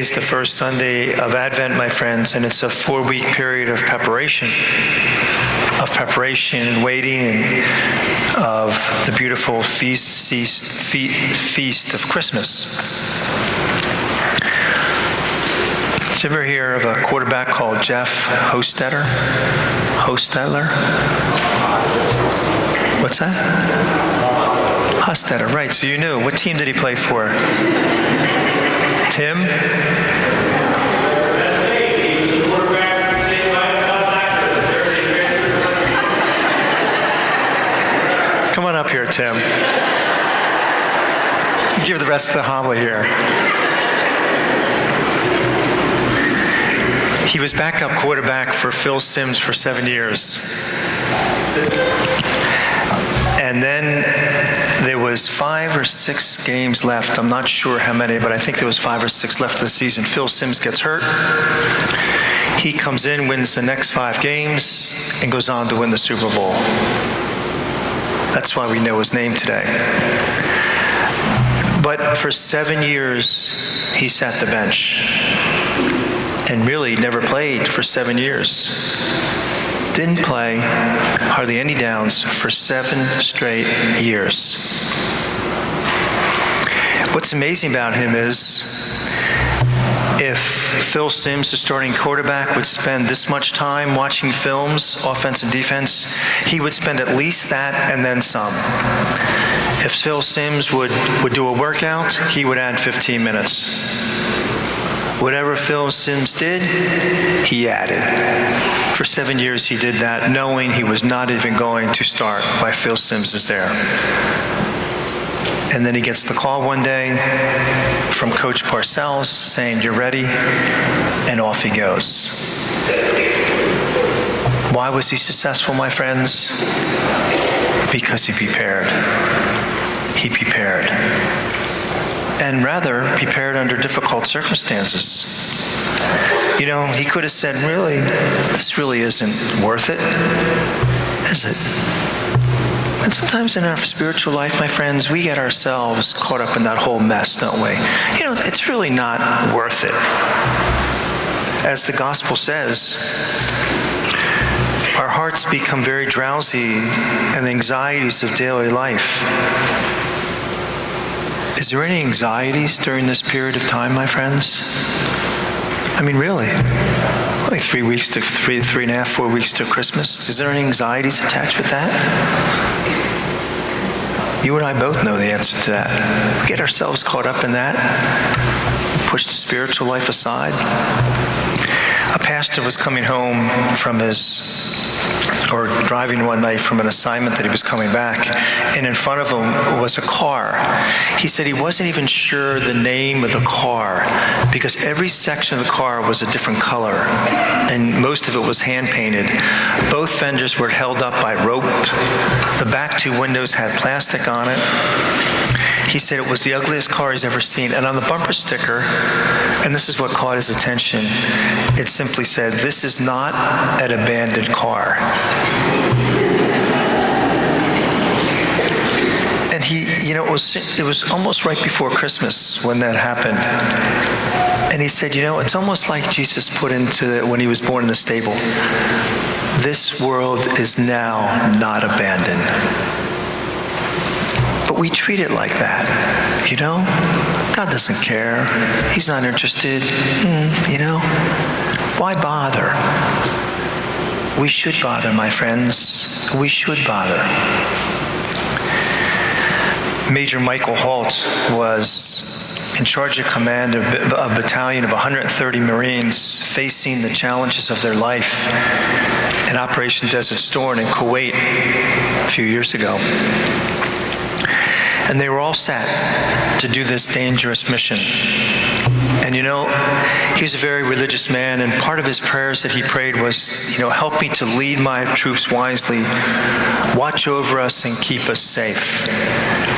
Today's the first Sunday of Advent, my friends, and it's a 4-week period of preparation and waiting, and of the beautiful feast of Christmas. Did you ever hear of a quarterback called Jeff Hostetler? What's that? Hostetler, right. So you knew. What team did he play for? Tim? Come on up here, Tim. Give the rest of the homily here. He was backup quarterback for Phil Simms for 7 years. And then there was 5 or 6 games left. I'm not sure how many, but I think there was 5 or 6 left of the season. Phil Simms gets hurt. He comes in, wins the next 5 games, and goes on to win the Super Bowl. That's why we know his name today. But for 7 years, he sat the bench. And really never played for 7 years. Didn't play hardly any downs for 7 straight years. What's amazing about him is if Phil Simms, the starting quarterback, would spend this much time watching films, offense and defense, he would spend at least that and then some. If Phil Simms would do a workout, he would add 15 minutes. Whatever Phil Simms did, he added. For 7 years he did that, knowing he was not even going to start while Phil Simms is there. And then he gets the call one day from Coach Parcells saying, "You're ready," and off he goes. Why was he successful, my friends? Because he prepared. He prepared. And rather prepared under difficult circumstances. You know, he could have said, really, this really isn't worth it, is it? And sometimes in our spiritual life, my friends, we get ourselves caught up in that whole mess, don't we? You know, it's really not worth it. As the gospel says, our hearts become very drowsy in the anxieties of daily life. Is there any anxieties during this period of time, my friends? I mean, really? Only 3 weeks to 3.5, 4 weeks to Christmas. Is there any anxieties attached with that? You and I both know the answer to that. We get ourselves caught up in that. Push the spiritual life aside. A pastor was coming home from driving one night from an assignment that he was coming back, and in front of him was a car. He said he wasn't even sure the name of the car because every section of the car was a different color, and most of it was hand-painted. Both fenders were held up by rope. The back 2 windows had plastic on it. He said it was the ugliest car he's ever seen. And on the bumper sticker, and this is what caught his attention, it simply said, "This is not an abandoned car." And it was almost right before Christmas when that happened. And he said, it's almost like Jesus put into when he was born in a stable. This world is now not abandoned. But we treat it like that, God doesn't care. He's not interested, Why bother? We should bother, my friends. We should bother. Major Michael Holt was in charge of command of a battalion of 130 Marines facing the challenges of their life in Operation Desert Storm in Kuwait a few years ago. And they were all set to do this dangerous mission. And he was a very religious man, and part of his prayers that he prayed was, help me to lead my troops wisely, watch over us and keep us safe,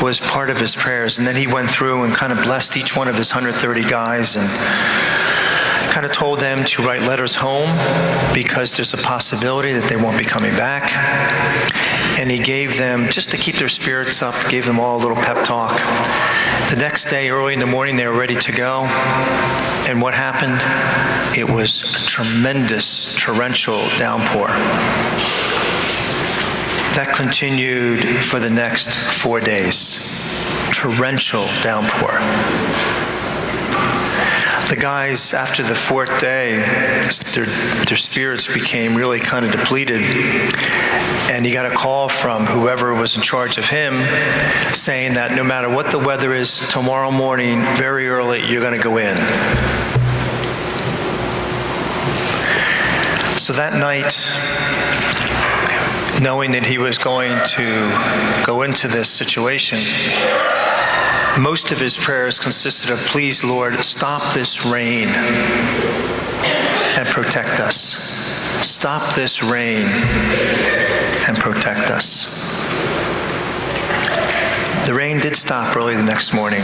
was part of his prayers. And then he went through and kind of blessed each one of his 130 guys and kind of told them to write letters home because there's a possibility that they won't be coming back. And he gave them, just to keep their spirits up, gave them all a little pep talk. The next day, early in the morning, they were ready to go. And what happened? It was a tremendous torrential downpour. That continued for the next 4 days. Torrential downpour. The guys, after the fourth day, their spirits became really kind of depleted. And he got a call from whoever was in charge of him saying that no matter what the weather is, tomorrow morning, very early, you're going to go in. So that night, knowing that he was going to go into this situation, most of his prayers consisted of, please, Lord, stop this rain and protect us. Stop this rain and protect us. The rain did stop early the next morning.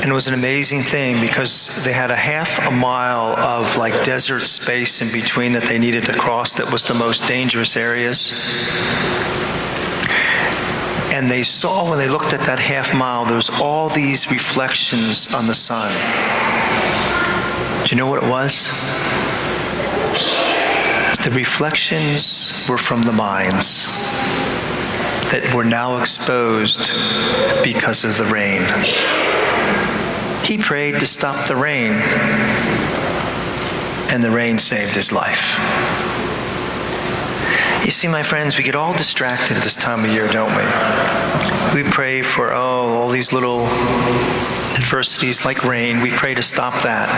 And it was an amazing thing because they had a half a mile of like desert space in between that they needed to cross that was the most dangerous areas. And they saw, when they looked at that half mile, there was all these reflections on the sun. Do you know what it was? The reflections were from the mines that were now exposed because of the rain. He prayed to stop the rain, and the rain saved his life. You see, my friends, we get all distracted at this time of year, don't we? We pray for, all these little adversities like rain. We pray to stop that.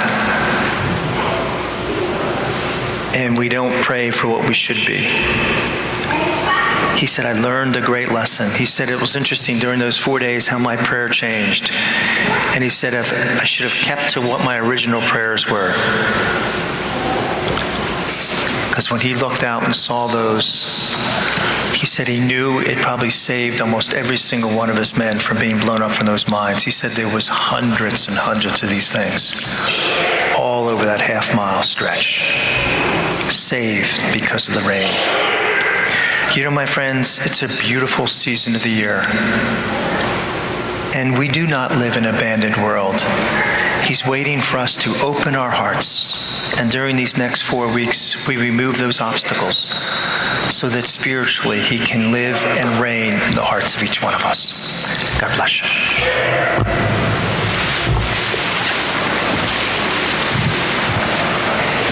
And we don't pray for what we should be. He said, I learned a great lesson. He said it was interesting during those 4 days how my prayer changed. And he said, I should have kept to what my original prayers were. Because when he looked out and saw those, he said he knew it probably saved almost every single one of his men from being blown up from those mines. He said there was hundreds and hundreds of these things all over that half-mile stretch, saved because of the rain. You know, my friends, it's a beautiful season of the year. And we do not live in an abandoned world. He's waiting for us to open our hearts. And during these next 4 weeks, we remove those obstacles so that spiritually he can live and reign in the hearts of each one of us. God bless you.